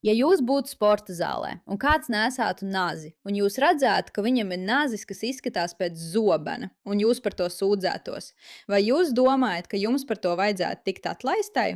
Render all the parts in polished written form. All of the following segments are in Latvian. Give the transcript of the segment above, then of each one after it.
Ja jūs būtu sporta zālē un kāds nesātu nazi, un jūs redzētu, ka viņam ir nazis, kas izskatās pēc zobena, un jūs par to sūdzētos, vai jūs domājat, ka jums par to vajadzētu tikt atlaistai?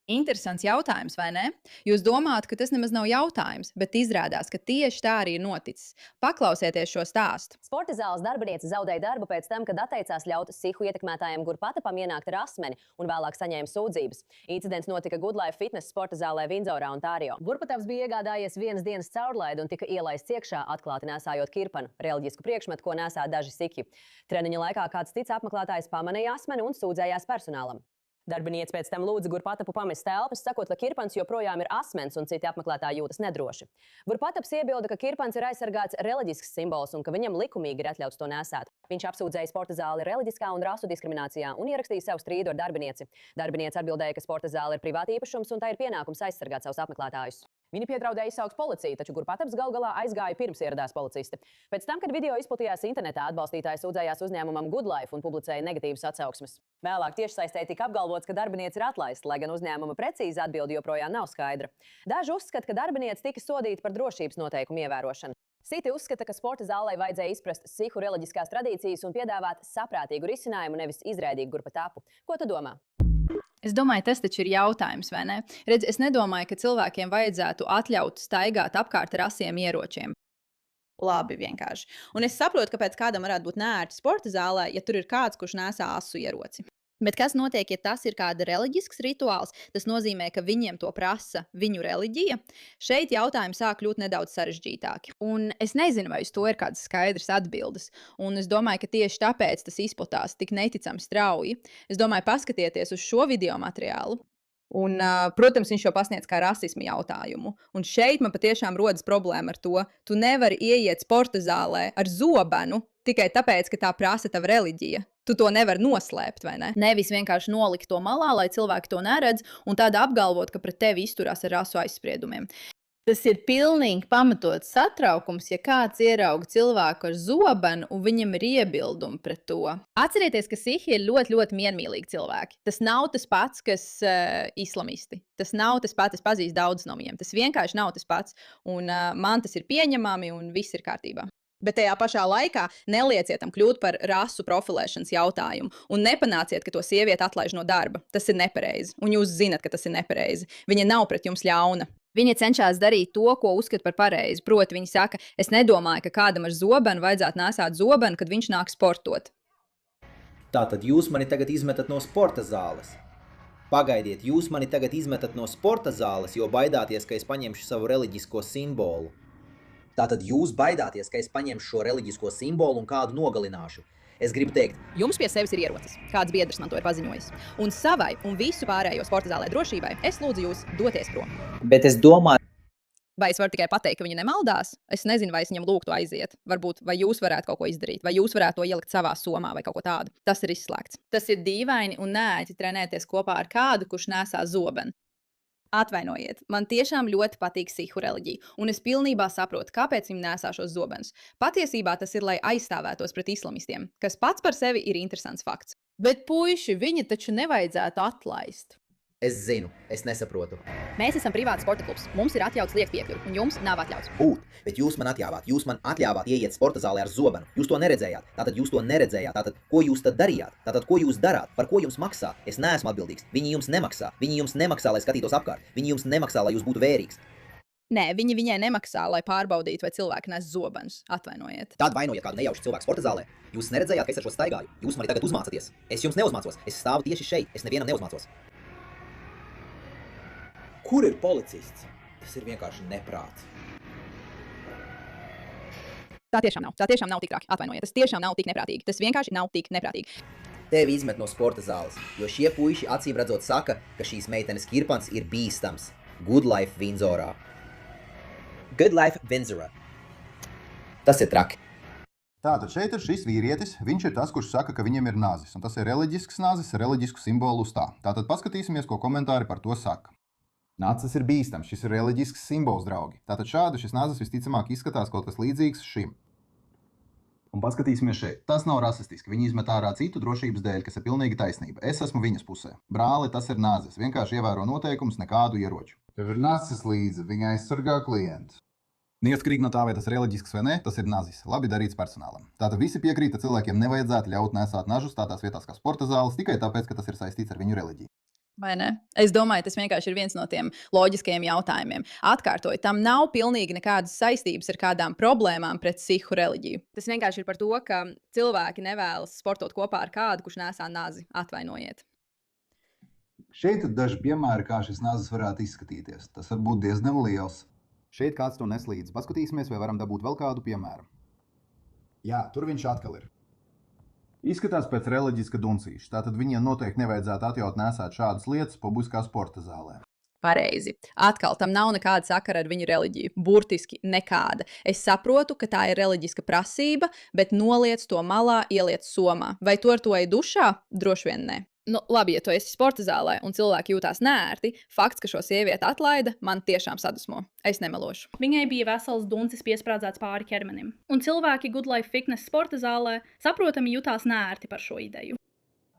Interesants jautājums, vai ne? Jūs domājat, ka tas nemaz nav jautājums, bet izrādās, ka tieši tā arī ir noticis. Paklausieties šo stāstu. Sporta zāles darbiniece zaudēja darbu pēc tam, kad atteicās ļaut sihu ietekmētājiem Gurpatapam ienākt ar asmeni un vēlāk saņēma sūdzības. Incidents notika Good Life Fitness sporta zālē Vindzorā, Ontārio. Gurpatavs bija iegādājies vienas dienas caurlaidu un tika ielaists iekšā, atklāti nesājot kirpanu, reliģisku priekšmetu, ko nesā daži sikhi. Treniņa laikā kāds cits apmeklētājs pamanīja asmeni un sūdzējās personālam. Darbiniece pēc tam lūdza Gurpatapu pamest telpas, sakot, ka kirpans joprojām ir asmens un citi apmeklētāji jūtas nedroši. Gurpataps iebilda, ka kirpans ir aizsargāts reliģisks simbols un ka viņam likumīgi ir atļauts to nesāt. Viņš apsūdzēja sporta zāli reliģiskā un rasu diskriminācijā un ierakstīja savu strīdu ar darbinieci. Darbiniece atbildēja, ka sporta zāle ir privāta īpašums un tā ir pienākums aizsargāt savus apmeklētājus. Viņi piedraudēja izsaukt policiju, taču Gurpataps galu galā aizgāja pirms ieradās policisti. Pēc tam, kad video izplatījās internetā, atbalstītāji sūdzējās uzņēmumam Good Life un publicēja negatīvas atsauksmes. Vēlāk tiešsaistē tika apgalvots, ka darbiniece ir atlaista, lai gan uzņēmuma precīza atbilde joprojām nav skaidra. Daži uzskata, ka darbiniece tika sodīta par drošības noteikumu ievērošanu. Citi uzskata, ka sporta zālē vajadzēja izprast sihu reliģiskās tradīcijas un piedāvāt saprātīgu risinājumu, nevis izraidīgu Gurpatapu. Ko tu domā? Es domāju, tas taču ir jautājums, vai ne? Redz, es nedomāju, ka cilvēkiem vajadzētu atļaut staigāt apkārt ar asiem ieročiem. Labi, vienkārši. Un es saprotu, kāpēc kādam varētu būt neērti sporta zālē, ja tur ir kāds, kurš nesā asu ieroci. Bet kas notiek, ja tas ir kāda reliģisks rituāls? Tas nozīmē, ka viņiem to prasa viņu reliģija. Šeit jautājumi sāk kļūt nedaudz sarežģītāki. Un es nezinu, vai uz to ir kādas skaidras atbildes. Un es domāju, ka tieši tāpēc tas izplatās tik neticami strauji. Es domāju, paskatieties uz šo video materiālu. Un, protams, viņš jau pasniedz kā rasismu jautājumu. Un šeit man patiešām rodas problēma ar to. Tu nevari ieiet sporta zālē ar zobenu tikai tāpēc, ka tā prasa tava reliģija. Tu to nevari noslēpt, vai ne? Nevis vienkārši nolikt to malā, lai cilvēki to neredz, un tādā apgalvot, ka pret tevi izturās ar rasu aizspriedumiem. Tas ir pilnīgi pamatots satraukums, ja kāds ierauga cilvēku ar zobenu un viņam ir iebildumi pret to. Atcerieties, ka sihi ir ļoti, ļoti miermīlīgi cilvēki. Tas nav tas pats, kas islamisti. Tas nav tas pats, es pazīstu daudz no viņiem. Tas vienkārši nav tas pats, un man tas ir pieņemami un viss ir kārtībā. Bet tajā pašā laikā nelieciet tam kļūt par rasu profilēšanas jautājumu un nepanāciet, ka to sievieti atlaiž no darba. Tas ir nepareizi, un jūs zinat, ka tas ir nepareizi. Viņa nav pret jums ļauna. Viņa cenšas darīt to, ko uzskata par pareizi. Proti, viņa saka, es nedomāju, ka kādam ar zobenu vajadzētu nesāt zobenu, kad viņš nāk sportot. Tātad jūs mani tagad izmetat no sporta zāles. Pagaidiet, jūs mani tagad izmetat no sporta zāles, jo baidāties, ka es paņemšu savu reliģisko simbolu. Tātad jūs baidāties, ka es paņemšu šo reliģisko simbolu un kādu nogalināšu. Es gribu teikt, jums pie sevis ir ierocis. Kāds biedrs man to ir paziņojis. Un savai un visu pārējo sporta zālē drošībai es lūdzu jūs doties prom. bet es domāju, Vai es varu tikai pateikt, ka viņa nemaldās? Es nezinu, vai es viņam lūgtu aiziet. Varbūt, vai jūs varētu kaut ko izdarīt, vai jūs varētu to ielikt savā somā vai kaut ko tādu. Tas ir izslēgts. Tas ir dīvaini un neēti trenēties kopā ar kādu, kurš nesā zobenu. Atvainojiet, man tiešām ļoti patīk sihu reliģija, un es pilnībā saprotu, kāpēc viņi nesā šos zobenus. Patiesībā tas ir, lai aizstāvētos pret islamistiem, kas pats par sevi ir interesants fakts. Bet, puiši, viņa taču nevajadzētu atlaist. es zinu, es nesaprotu. Mēs esam privāts sporta klubs. Mums ir atļauts liekt piekļuvi, un jums nav atļauts. Būt, bet jūs man atļāvāt ieiet sporta zālē ar zobenu. Jūs to neredzējāt, tātad ko jūs tad darījāt? Tātad ko jūs darāt? Par ko jums maksā? Es neesmu atbildīgs. Viņi jums nemaksā, lai skatītos apkārt. Viņi jums nemaksā, lai jūs būtu vērīgs. Nē, viņi viņai nemaksā, lai pārbaudītu, vai cilvēki nes zobenus. Atvainojiet. Tad vainojiet kādu nejaušu cilvēku sporta zālē. Jūs neredzējāt, ka es ar šo staigāju. Jūs mani tagad uzmācaties. Es jums neuzmācos. Es stāvu tieši šeit. Es nevienam neuzmācos. Kur ir policists? Tas ir vienkārši neprāts. Tā tiešām nav tik traki. Atvainojiet, tas tiešām nav tik neprātīgi. Tas vienkārši nav tik neprātīgi. Tevi izmet no sporta zāles, jo šie puiši acīm redzot saka, ka šīs meitenes kirpans ir bīstams. Good Life Vindzorā. Good Life Vindzorā. Tas ir traki. Tātad šeit ir šis vīrietis. Viņš ir tas, kurš saka, ka viņam ir nazis. Un tas ir reliģisks nazis, reliģisku simbolu uz tā. Tātad paskatīsimies, ko komentāri par to saka. Nacis ir bīstams, šis ir reliģisks simbols, draugi. Tātad šādi šis nazis visticamāk izskatās kaut kas līdzīgs šim. Un paskatīsimies šeit. Tas nav rasistiski. Viņi izmet ārā citu drošības dēļ, kas ir pilnīgi taisnība. Es esmu viņas pusē. Brāli, tas ir nazis. Vienkārši ievēro noteikumus, nekādu ieroču. Tev ir nacis līdzi, viņa aizsargā klientu. Neatkarīgi no tā, vai tas ir reliģisks vai nē, tas ir nazis. Labi darīts personālam. Tātad visi piekrīt, ka cilvēkiem nevajadzētu ļaut nesāt nažus tādās vietās kā sporta zāles tikai tāpēc, ka tas ir saistīts ar viņu reliģiju. Vai ne? Es domāju, tas vienkārši ir viens no tiem loģiskajiem jautājumiem. Atkārtoju, tam nav pilnīgi nekādas saistības ar kādām problēmām pret sihu reliģiju. Tas vienkārši ir par to, ka cilvēki nevēlas sportot kopā ar kādu, kurš nesā nazi. Atvainojiet. Šeit ir daži piemēri, kā šis nazis varētu izskatīties. Tas var būt diezgan liels. Šeit kāds to nes līdzi. Paskatīsimies, vai varam dabūt vēl kādu piemēru. Jā, tur viņš atkal ir. Izskatās pēc reliģiska duncīša. Tātad viņiem noteikti nevajadzētu atļaut nesāt šādas lietas publiskā sporta zālē. Pareizi. Atkal tam nav nekāda sakara ar viņu reliģiju. Burtiski nekāda. Es saprotu, ka tā ir reliģiska prasība, bet noliec to malā, ieliec somā. Vai tu ar to ej dušā? Droši vien nē. Nu, labi, ja tu esi sporta zālē un cilvēki jūtās nērti, fakts, ka šo sievieti atlaida, man tiešām sadusmo. Es nemelošu. Viņai bija vesels duncis piesprādzēts pāri ķermenim. Un cilvēki Good Life Fitness sporta zālē saprotami jutās nērti par šo ideju.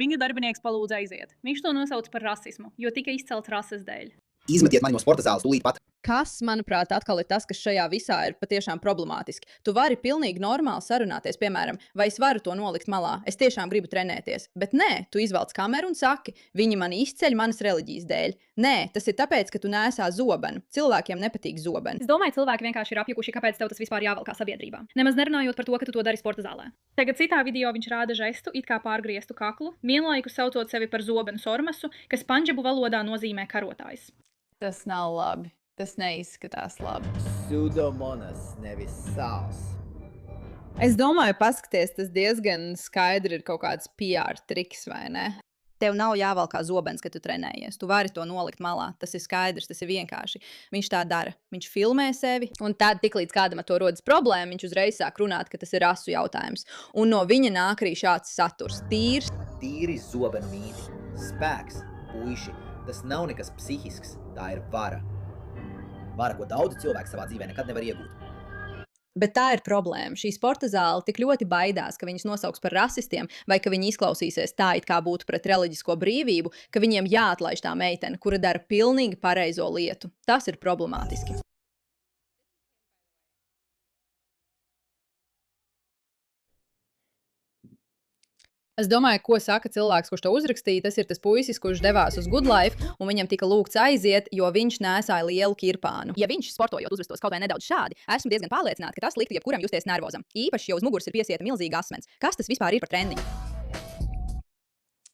Viņa darbinieks palūdza aiziet. Viņš to nosauca par rasismu, jo tika izcelts rases dēļ. Izmetiet mani no sporta zāles tūlīt pat. Kas, manuprāt, atkal ir tas, kas šajā visā ir patiešām problemātiski. Tu vari pilnīgi normāli sarunāties, piemēram, vai es varu to nolikt malā. Es tiešām gribu trenēties. Bet nē, tu izvelc kameru un saki, viņi mani izceļ manas reliģijas dēļ. Nē, tas ir tāpēc, ka tu nesā zobenu. Cilvēkiem nepatīk zobeni. Es domāju, cilvēki vienkārši ir apjukuši, kāpēc tev tas vispār jāvelkā sabiedrībā. Nemaz nerunājot par to, ka tu to dari sporta zālē. Tagad citā video viņš rāda žestu, it kā pārgrieztu kaklu, vienlaikus saucot sevi par zobenu sormasu, kas pandžabu valodā nozīmē karotājs. Tas nav labi. Tas neizskatās labi. Pseudomonas, nevis sāls. Es domāju, paskaties, tas diezgan skaidri ir kaut kāds PR triks, vai ne? Tev nav jāvalkā zobens, kad tu trenējies. Tu vari to nolikt malā. Tas ir skaidrs, tas ir vienkārši. Viņš tā dara. Viņš filmē sevi, un tad, tiklīdz kādam ar to rodas problēma, viņš uzreiz sāk runāt, ka tas ir rasu jautājums. Un no viņa nāk arī šāds saturs. Tīri zobenu mīti. Spēks, puiši. Tas nav nekas psihisks. Tā ir vara. Vara, ko daudzi cilvēki savā dzīvē nekad nevar iegūt. Bet tā ir problēma. Šī sporta zāle tik ļoti baidās, ka viņus nosauks par rasistiem, vai ka viņi izklausīsies tā, it kā būtu pret reliģisko brīvību, ka viņiem jāatlaiž tā meitene, kura dara pilnīgi pareizo lietu. Tas ir problemātiski. Es domāju, ko saka cilvēks, kurš to uzrakstīja. Tas ir tas puisis, kurš devās uz Good Life, un viņam tika lūgts aiziet, jo viņš nesāja lielu kirpānu. Ja viņš sportojot uzvestos kaut vai nedaudz šādi, esmu diezgan pārliecināta, ka tas liktu jebkuram justies nervozam. Īpaši, ja uz muguras ir piesieta milzīga asmens. Kas tas vispār ir par trendiņu?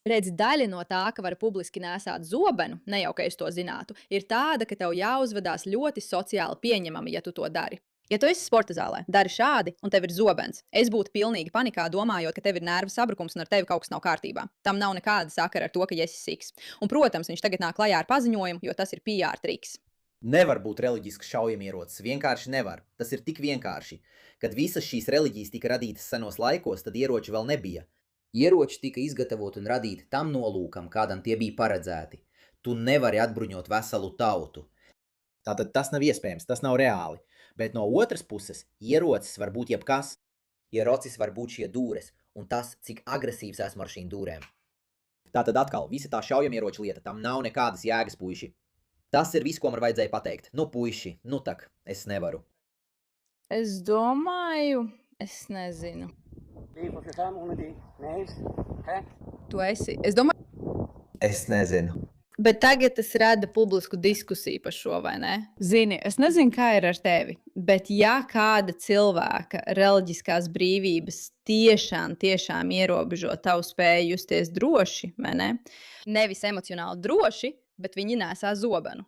Redz, daļa no tā, ka var publiski nesāt zobenu, ne jau ka es to zinātu, ir tāda, ka tev jāuzvedās ļoti sociāli pieņemami, ja tu to dari. Ja tu esi sporta zālē, dari šādi, un tev ir zobens, es būtu pilnīgi panikā, domājot, ka tev ir nervu sabrukums un ar tevi kaut kas nav kārtībā. Tam nav nekāda sakara ar to, ka esi siks. Un, protams, viņš tagad nāk klajā ar paziņojumu, jo tas ir PR triks. Nevar būt reliģisks šaujamierocis. Vienkārši nevar. Tas ir tik vienkārši. Kad visas šīs reliģijas tika radītas senos laikos, tad ieroči vēl nebija. Ieroči tika izgatavoti un radīti tam nolūkam, kādam tie bija paredzēti. Tu nevari atbruņot veselu tautu. Tātad tas nav iespējams, tas nav reāli. Bet no otras puses, ierocis var būt jebkas. Ierocis var būt šie dūres, un tas, cik agresīvs esmu ar šīm dūrēm. Tātad atkal, visa tā šaujamieroča lieta, tam nav nekādas jēgas, puiši. Tas ir viss, ko man vajadzēja pateikt. Nu, puiši, nu tak, es nevaru. Es domāju, es nezinu. Tu esi. Es nezinu. Bet tagad tas rada publisku diskusiju par šo, vai ne? Zini, es nezinu, kā ir ar tevi, bet ja kāda cilvēka reliģiskās brīvības tiešām ierobežo tavu spēju justies droši, vai ne? Nevis emocionāli droši, bet viņi nesā zobenu.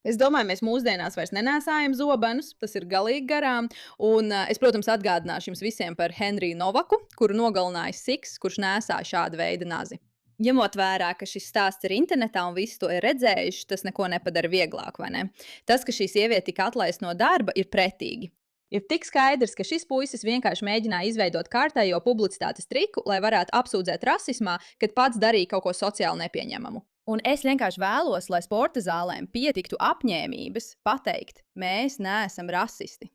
Es domāju, mēs mūsdienās vairs nenēsājam zobenus, tas ir galīgi garām, un es, protams, atgādināšu jums visiem par Henriju Novaku, kuru nogalināja siks, kurš nesā šāda veida nazi. Ņemot vērā, ka šis stāsts ir internetā un visi to ir redzējuši, tas neko nepadara vieglāk, vai ne? Tas, ka šī sieviete tika atlaista no darba, ir pretīgi. Ir tik skaidrs, ka šis puisis vienkārši mēģināja izveidot kārtējo publicitātes triku, lai varētu apsūdzēt rasismā, kad pats darīja kaut ko sociāli nepieņemamu. Un es vienkārši vēlos, lai sporta zālēm pietiktu apņēmības pateikt, mēs neesam rasisti.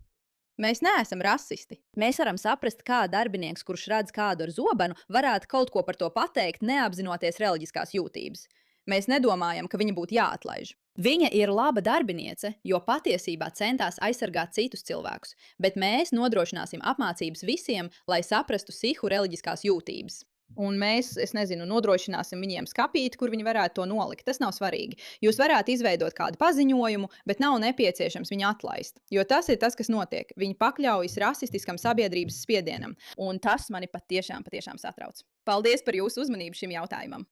Mēs neesam rasisti. Mēs varam saprast, kā darbinieks, kurš redz kādu ar zobenu, varētu kaut ko par to pateikt, neapzinoties reliģiskās jūtības. Mēs nedomājam, ka viņi būtu jāatlaiž. Viņa ir laba darbiniece, jo patiesībā centās aizsargāt citus cilvēkus, bet mēs nodrošināsim apmācības visiem, lai saprastu sihu reliģiskās jūtības. Un mēs, nodrošināsim viņiem skapīti, kur viņi varētu to nolikt. Tas nav svarīgi. Jūs varētu izveidot kādu paziņojumu, bet nav nepieciešams viņu atlaist. Jo tas ir tas, kas notiek. Viņi pakļaujas rasistiskam sabiedrības spiedienam. Un tas mani patiešām satrauc. Paldies par jūsu uzmanību šim jautājumam!